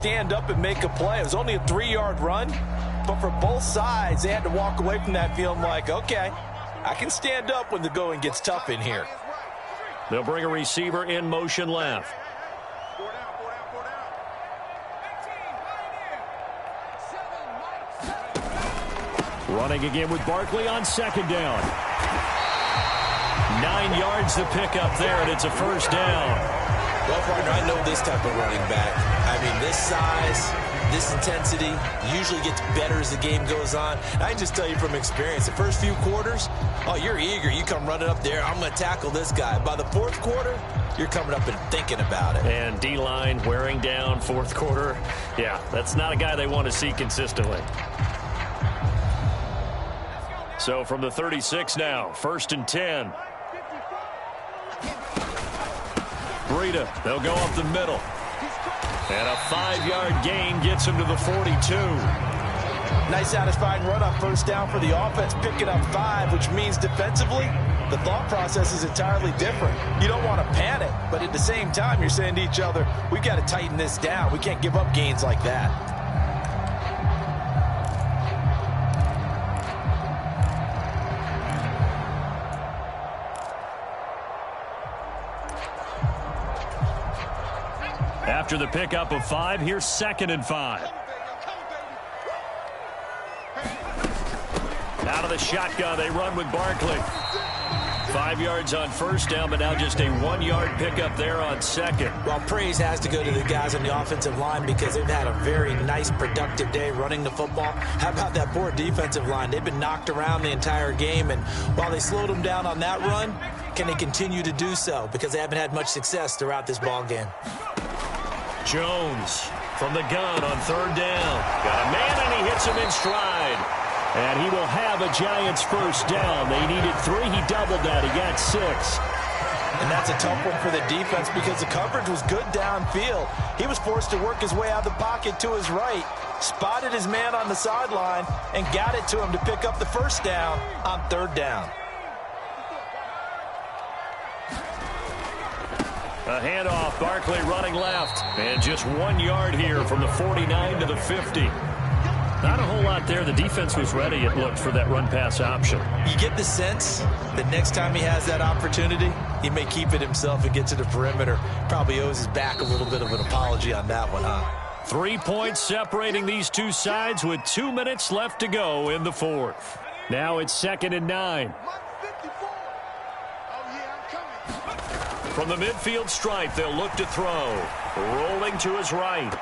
stand up and make a play. It was only a 3-yard run, but for both sides, they had to walk away from that feeling like, okay, I can stand up when the going gets tough in here. They'll bring a receiver in motion left. Running again with Barkley on second down. 9 yards to pick up there, and it's a first down. Well, partner, I know this type of running back. I mean, this size, this intensity usually gets better as the game goes on. And I can just tell you from experience, the first few quarters, oh, you're eager. You come running up there, I'm going to tackle this guy. By the fourth quarter, you're coming up and thinking about it. And D-line wearing down fourth quarter. Yeah, that's not a guy they want to see consistently. So from the 36 now, 1st and 10. Breida, they'll go up the middle. And a 5-yard gain gets him to the 42. Nice satisfying run on first down for the offense, picking up 5, which means defensively, the thought process is entirely different. You don't want to panic, but at the same time, you're saying to each other, we've got to tighten this down. We can't give up gains like that. After the pickup of 5, here's 2nd and 5. Out of the shotgun, they run with Barkley. 5 yards on first down, but now just a 1-yard pickup there on second. Well, praise has to go to the guys on the offensive line because they've had a very nice, productive day running the football. How about that poor defensive line? They've been knocked around the entire game, and while they slowed them down on that run, can they continue to do so? Because they haven't had much success throughout this ball game. Jones from the gun on 3rd down. Got a man, and he hits him in stride. And he will have a Giants first down. They needed 3. He doubled that. He got 6. And that's a tough one for the defense because the coverage was good downfield. He was forced to work his way out of the pocket to his right, spotted his man on the sideline, and got it to him to pick up the first down on 3rd down. A handoff, Barkley running left. And just 1 yard here from the 49 to the 50. Not a whole lot there. The defense was ready, it looked, for that run-pass option. You get the sense that next time he has that opportunity, he may keep it himself and get to the perimeter. Probably owes his back a little bit of an apology on that one, huh? 3 points separating these two sides with 2 minutes left to go in the 4th. Now it's 2nd and 9. From the midfield stripe, they'll look to throw. Rolling to his right.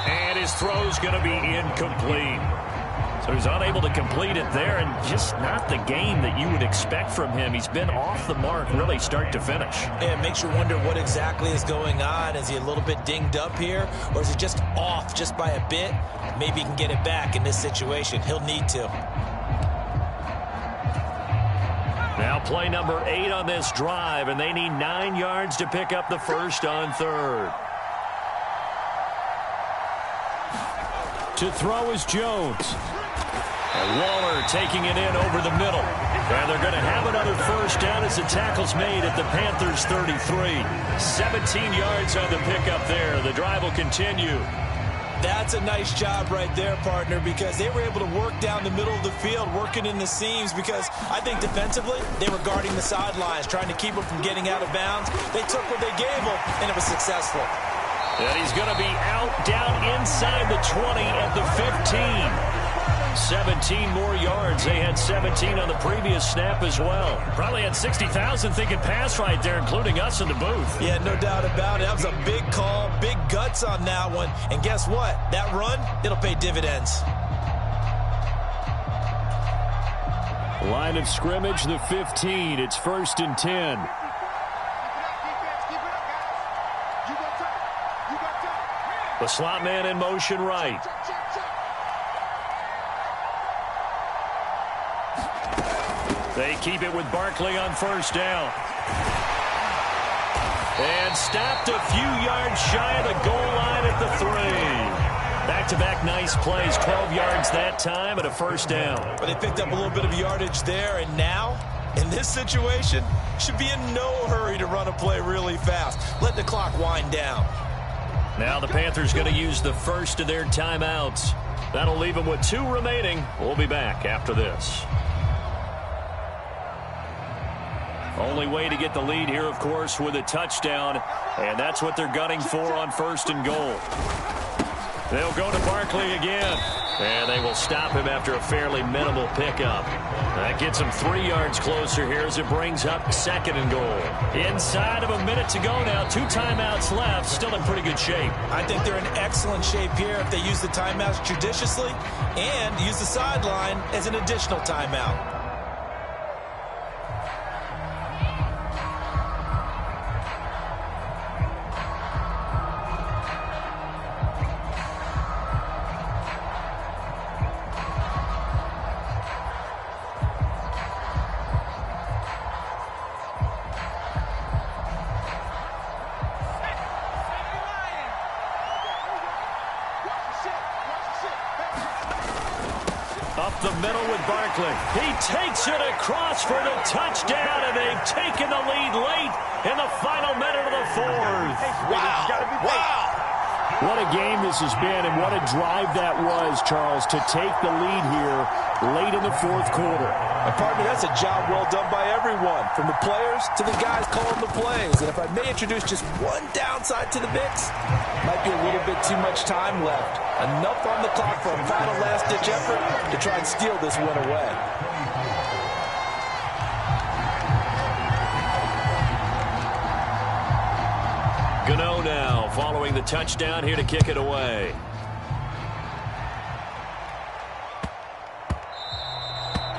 And his throw's going to be incomplete. So he's unable to complete it there, and just not the game that you would expect from him. He's been off the mark really start to finish. Yeah, it makes you wonder what exactly is going on. Is he a little bit dinged up here, or is he just off just by a bit? Maybe he can get it back in this situation. He'll need to. Now play number 8 on this drive, and they need 9 yards to pick up the first on 3rd. To throw is Jones. And Waller taking it in over the middle. And they're going to have another first down as the tackle's made at the Panthers' 33. 17 yards on the pickup there. The drive will continue. That's a nice job right there, partner, because they were able to work down the middle of the field, working in the seams, because I think defensively they were guarding the sidelines, trying to keep them from getting out of bounds. They took what they gave them, and it was successful. And he's going to be out down inside the 20 at the 15. 17 more yards. They had 17 on the previous snap as well. Probably had 60,000 thinking pass right there, including us in the booth. Yeah, no doubt about it. That was a big call, big guts on that one. And guess what? That run, it'll pay dividends. Line of scrimmage, the 15. It's 1st and 10. The slot man in motion right. They keep it with Barkley on first down. And stopped a few yards shy of the goal line at the 3. Back-to-back nice plays, 12 yards that time and a first down. But they picked up a little bit of yardage there, and now, in this situation, should be in no hurry to run a play really fast. Let the clock wind down. Now the Panthers going to use the first of their timeouts. That'll leave them with 2 remaining. We'll be back after this. Only way to get the lead here, of course, with a touchdown. And that's what they're gunning for on 1st and goal. They'll go to Barkley again. And they will stop him after a fairly minimal pickup. That gets him 3 yards closer here as it brings up 2nd and goal. Inside of a minute to go now. 2 timeouts left. Still in pretty good shape. I think they're in excellent shape here if they use the timeouts judiciously and use the sideline as an additional timeout. Up the middle with Barkley. He takes it across for the touchdown, and they've taken the lead late in the final minute of the 4th. Wow. Wow. What a game this has been, and what a drive that was, Charles, to take the lead here late in the 4th quarter. Partner, that's a job well done by everyone, from the players to the guys calling the plays. And if I may introduce just one downside to the mix, might be a little bit too much time left. Enough on the clock for a final last-ditch effort to try and steal this win away. Gano now following the touchdown here to kick it away.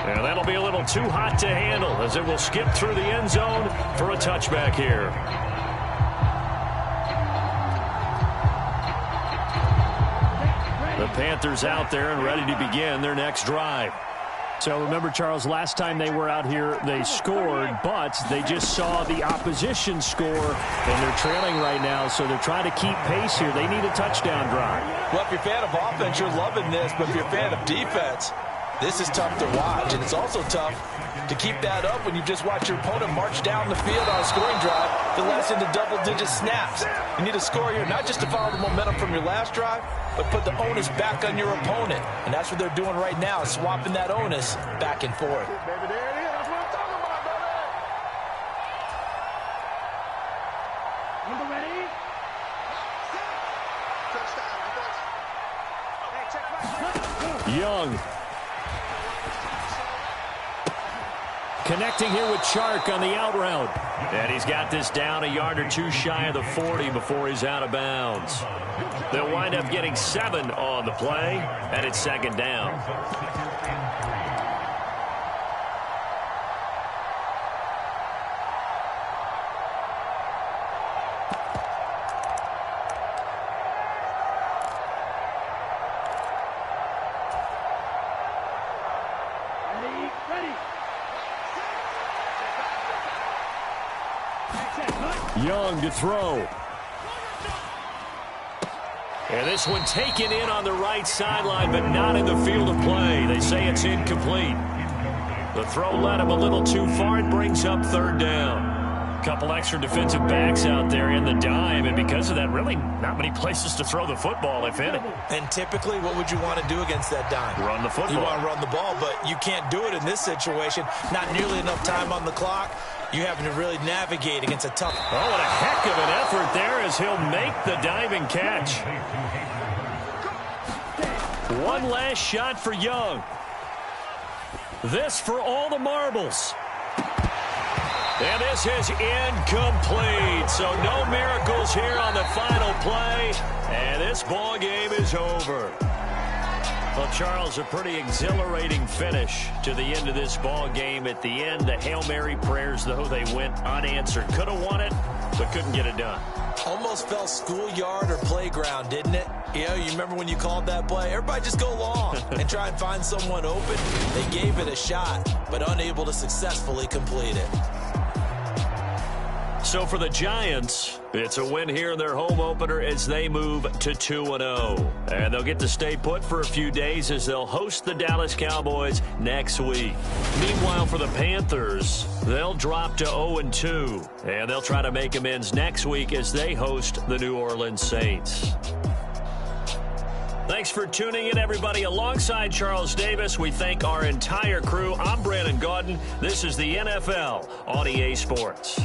And that'll be a little too hot to handle as it will skip through the end zone for a touchback here. The Panthers out there and ready to begin their next drive. So remember, Charles, last time they were out here, they scored, but they just saw the opposition score, and they're trailing right now, so they're trying to keep pace here. They need a touchdown drive. Well, if you're a fan of offense, you're loving this, but if you're a fan of defense, this is tough to watch, and it's also tough to keep that up when you just watch your opponent march down the field on a scoring drive that lasts into double-digit snaps. You need a score here, not just to follow the momentum from your last drive, but put the onus back on your opponent. And that's what they're doing right now, swapping that onus back and forth. Young. Connecting here with Chark on the out route. And he's got this down a yard or 2 shy of the 40 before he's out of bounds. They'll wind up getting 7 on the play, and it's 2nd down. Young to throw. And this one taken in on the right sideline, but not in the field of play. They say it's incomplete. The throw led him a little too far. It brings up 3rd down. Couple extra defensive backs out there in the dime, and because of that, really not many places to throw the football, if any. And typically, what would you want to do against that dime? Run the football. You want to run the ball, but you can't do it in this situation. Not nearly enough time on the clock. You having to really navigate against a tough... Oh, what a heck of an effort there as he'll make the diving catch. One last shot for Young. This for all the marbles. And this is incomplete. So no miracles here on the final play. And this ball game is over. Well, Charles, a pretty exhilarating finish to the end of this ball game. At the end, the Hail Mary prayers, though, they went unanswered. Could have won it, but couldn't get it done. Almost felt schoolyard or playground, didn't it? You know, you remember when you called that play? Everybody just go long and try and find someone open. They gave it a shot, but unable to successfully complete it. So for the Giants, it's a win here in their home opener as they move to 2-0. And they'll get to stay put for a few days as they'll host the Dallas Cowboys next week. Meanwhile, for the Panthers, they'll drop to 0-2. And they'll try to make amends next week as they host the New Orleans Saints. Thanks for tuning in, everybody. Alongside Charles Davis, we thank our entire crew. I'm Brandon Gaudin. This is the NFL on EA Sports.